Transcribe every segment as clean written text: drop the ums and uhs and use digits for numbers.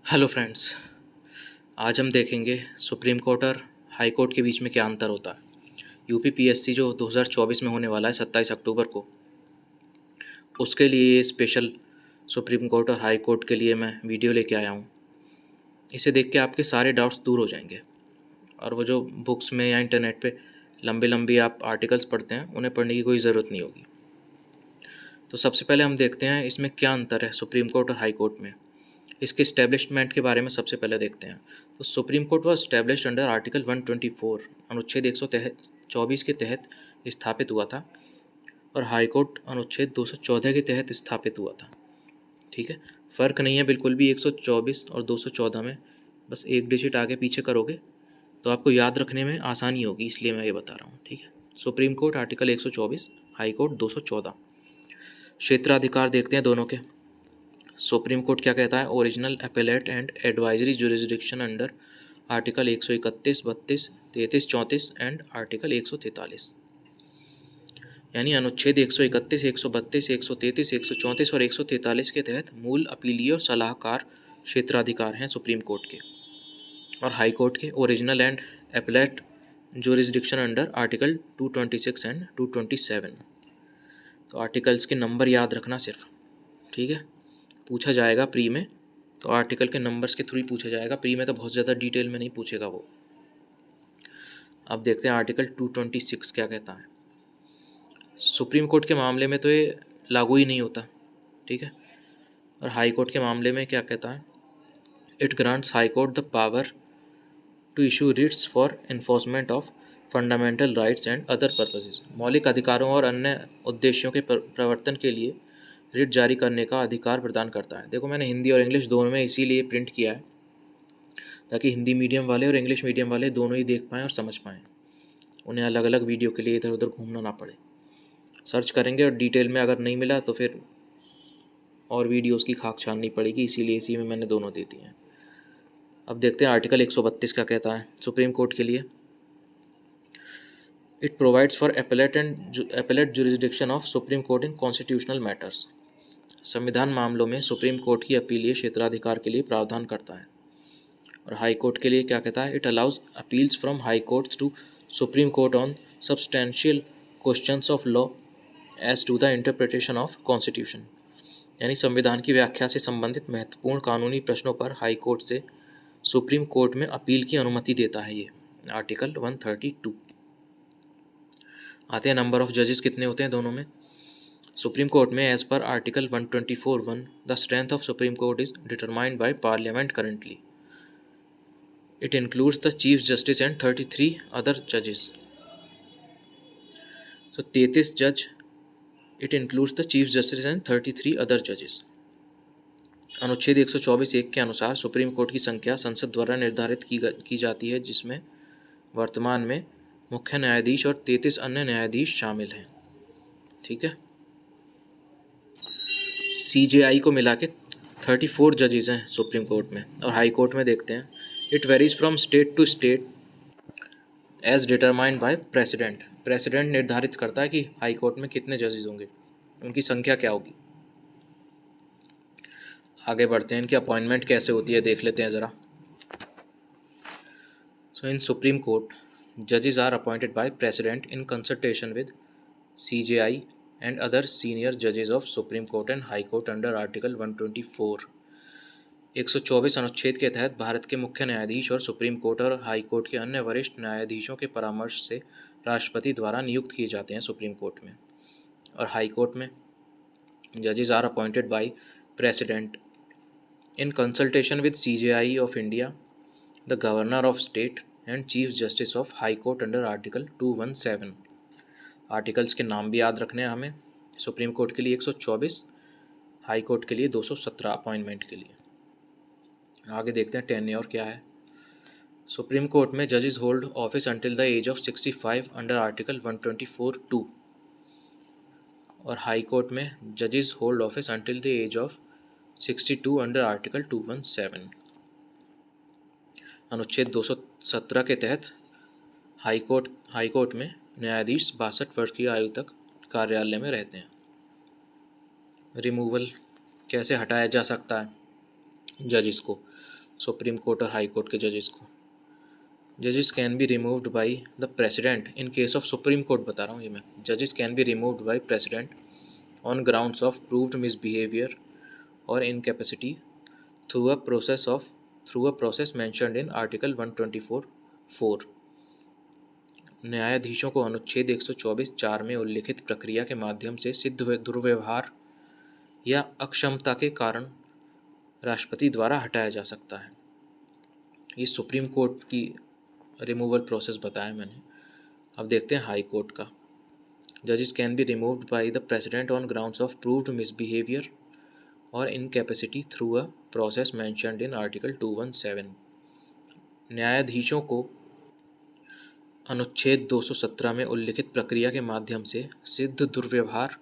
Hello friends. आज हम देखेंगे सुप्रीम कोर्ट और हाई कोर्ट के बीच में क्या अंतर होता है। यूपी पीएससी जो 2024 में होने वाला है 27 अक्टूबर को, उसके लिए ये स्पेशल सुप्रीम कोर्ट और हाई कोर्ट के लिए मैं वीडियो लेके आया हूँ। इसे देख के आपके सारे डाउट्स दूर हो जाएंगे और वो जो बुक्स में या इंटरनेट पे लंबे लंबी आप आर्टिकल्स पढ़ते हैं उन्हें पढ़ने की कोई ज़रूरत नहीं होगी। तो सबसे पहले हम देखते हैं इसमें क्या अंतर है सुप्रीम कोर्ट और हाई कोर्ट में। इसके इस्टेब्लिशमेंट के बारे में सबसे पहले देखते हैं। तो supreme court was established under article 124 अनुच्छेद 124 के तहत स्थापित हुआ था और हाई कोर्ट अनुच्छेद 214 के तहत स्थापित हुआ था। ठीक है, फ़र्क नहीं है बिल्कुल भी 124 और 214 में, बस एक डिजिट आगे पीछे करोगे तो आपको याद रखने में आसानी होगी, इसलिए मैं ये बता रहा हूँ। ठीक है, supreme court article 124, high court 214। क्षेत्राधिकार देखते हैं दोनों के। सुप्रीम कोर्ट क्या कहता है, original appellate and advisory jurisdiction under article 131, 32, 33, 34 and article 143। यानी अनुच्छेद 131, 132, 133, 134 और 143 के तहत मूल अपीलीय और सलाहकार क्षेत्राधिकार हैं सुप्रीम कोर्ट के। और हाई कोर्ट के original and appellate jurisdiction under article 226 and 227। तो आर्टिकल्स के नंबर याद रखना सिर्फ। ठीक है, पूछा जाएगा प्री में तो आर्टिकल के नंबर्स के थ्रू ही पूछा जाएगा, प्री में तो बहुत ज़्यादा डिटेल में नहीं पूछेगा वो। अब देखते हैं आर्टिकल 226 क्या कहता है। सुप्रीम कोर्ट के मामले में तो ये लागू ही नहीं होता। ठीक है, और हाई कोर्ट के मामले में क्या कहता है, it grants high court the power to issue writs for enforcement of fundamental rights and other purposes. मौलिक अधिकारों और अन्य उद्देश्यों के प्रवर्तन के लिए रिट जारी करने का अधिकार प्रदान करता है। देखो, मैंने हिंदी और इंग्लिश दोनों में इसीलिए प्रिंट किया है ताकि हिंदी मीडियम वाले और इंग्लिश मीडियम वाले दोनों ही देख पाएँ और समझ पाएँ, उन्हें अलग अलग वीडियो के लिए इधर उधर घूमना ना पड़े। सर्च करेंगे और डिटेल में अगर नहीं मिला तो फिर और वीडियोस की खाक छाननी पड़ेगी, इसीलिए इसी में मैंने दोनों दे दिए हैं। अब देखते हैं आर्टिकल 132 क्या कहता है सुप्रीम कोर्ट के लिए। It provides for appellate jurisdiction of supreme court in constitutional matters. संविधान मामलों में सुप्रीम कोर्ट की अपीलीय क्षेत्राधिकार के लिए प्रावधान करता है। और हाई कोर्ट के लिए क्या कहता है, it allows appeals from high courts to supreme court on substantial questions of law as to the interpretation of constitution. यानी संविधान की व्याख्या से संबंधित महत्वपूर्ण कानूनी प्रश्नों पर हाई कोर्ट से सुप्रीम कोर्ट में अपील की अनुमति देता है ये आर्टिकल 132। आते हैं नंबर ऑफ जजेस कितने होते हैं दोनों में। सुप्रीम कोर्ट में एज पर article 124(1) the strength of supreme court is determined by parliament currently. It includes the chief justice and 33 other जजेस। सो 33 जज, it includes the chief justice and 33 other जजेस। अनुच्छेद 124(1) के अनुसार सुप्रीम कोर्ट की संख्या संसद द्वारा निर्धारित की जाती है, जिसमें वर्तमान में मुख्य न्यायाधीश और 33 अन्य न्यायाधीश शामिल हैं। ठीक है, CJI को मिला के 34 जजेस हैं सुप्रीम कोर्ट में। और हाई कोर्ट में देखते हैं, it varies from state to state as determined by president. President निर्धारित करता है कि हाई कोर्ट में कितने जजेस होंगे, उनकी संख्या क्या होगी। आगे बढ़ते हैं, इनकी अपॉइंटमेंट कैसे होती है देख लेते हैं ज़रा। सो इन सुप्रीम कोर्ट जजेस are appointed by president in consultation with CJI and other senior judges of Supreme Court and High Court under Article 124। 124 अनुच्छेद के तहत भारत के मुख्य न्यायाधीश और सुप्रीम कोर्ट और हाई कोर्ट के अन्य वरिष्ठ न्यायाधीशों के परामर्श से राष्ट्रपति द्वारा नियुक्त किए जाते हैं सुप्रीम कोर्ट में। और हाई कोर्ट में जजेस are appointed by president in consultation with CJI of India, the governor of state and chief justice of high court under article 217। Articles के नाम भी याद रखने हैं हमें। सुप्रीम कोर्ट के लिए 124, हाई कोर्ट के लिए 217 अपॉइंटमेंट के लिए। आगे देखते हैं टेन्योर क्या है। सुप्रीम कोर्ट में जजेस hold office until the age of 65 under article 124(2). और हाई कोर्ट में जजेस hold office until the age of 62 under article 217। अनुच्छेद 217 के तहत हाई कोर्ट में न्यायाधीश 62 वर्ष की आयु तक कार्यालय में रहते हैं। रिमूवल कैसे हटाया जा सकता है। जजेस को, सुप्रीम कोर्ट और हाई कोर्ट के जजेस को। जजेस can be removed by the president in case of supreme court बता रहा हूँ ये मैं। जजेस can be removed by president on grounds of proved misbehaviour और incapacity through a process mentioned in article 124(4). न्यायाधीशों को अनुच्छेद 124(4) में उल्लिखित प्रक्रिया के माध्यम से सिद्ध दुर्व्यवहार या अक्षमता के कारण राष्ट्रपति द्वारा हटाया जा सकता है। ये सुप्रीम कोर्ट की रिमूवल प्रोसेस बताया मैंने। अब देखते हैं हाई कोर्ट का। जजेस can be removed by the president on grounds of proved misbehaviour और incapacity through a process mentioned in article 217। न्यायाधीशों को अनुच्छेद 217 में उल्लिखित प्रक्रिया के माध्यम से सिद्ध दुर्व्यवहार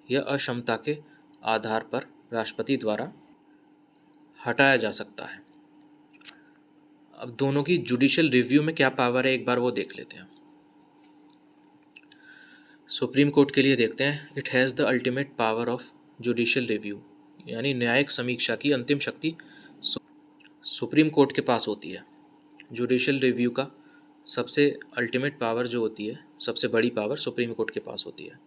या अक्षमता के आधार पर राष्ट्रपति द्वारा हटाया जा सकता है। अब दोनों की जुडिशियल रिव्यू में क्या पावर है एक बार वो देख लेते हैं। सुप्रीम कोर्ट के लिए देखते हैं, it has the ultimate power of judicial review, यानी न्यायिक समीक्षा की अंतिम शक्ति सुप्रीम कोर्ट के पास होती है। जुडिशियल रिव्यू का सबसे अल्टीमेट पावर जो होती है, सबसे बड़ी पावर सुप्रीम कोर्ट के पास होती है।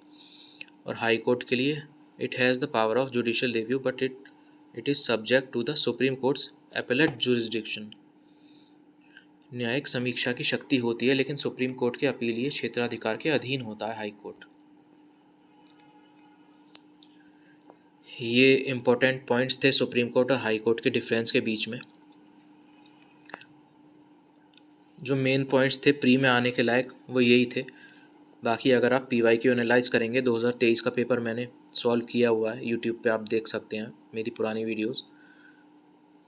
और हाई कोर्ट के लिए it has the power of judicial review but it is subject to the supreme court's appellate jurisdiction. न्यायिक समीक्षा की शक्ति होती है लेकिन सुप्रीम कोर्ट के अपीलीय क्षेत्राधिकार के अधीन होता है हाई कोर्ट। ये इम्पोर्टेंट पॉइंट्स थे सुप्रीम कोर्ट और हाई कोर्ट के डिफरेंस के बीच में। जो मेन पॉइंट्स थे प्री में आने के लायक वो यही थे। बाकी अगर आप PYQ एनालाइज करेंगे, 2023 का पेपर मैंने सॉल्व किया हुआ है, यूट्यूब पे आप देख सकते हैं मेरी पुरानी वीडियोस,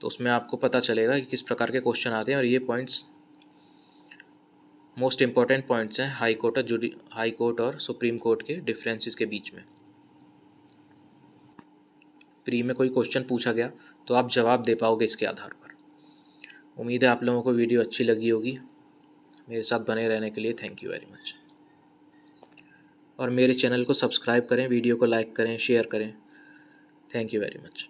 तो उसमें आपको पता चलेगा कि किस प्रकार के क्वेश्चन आते हैं। और ये पॉइंट्स मोस्ट इम्पॉर्टेंट पॉइंट्स हैं हाई कोर्ट और सुप्रीम कोर्ट के डिफरेंसेस के बीच में। प्री में कोई क्वेश्चन पूछा गया तो आप जवाब दे पाओगे इसके आधार पर। उम्मीद है आप लोगों को वीडियो अच्छी लगी होगी। मेरे साथ बने रहने के लिए थैंक यू वेरी मच। और मेरे चैनल को सब्सक्राइब करें, वीडियो को लाइक करें, शेयर करें। Thank you very much.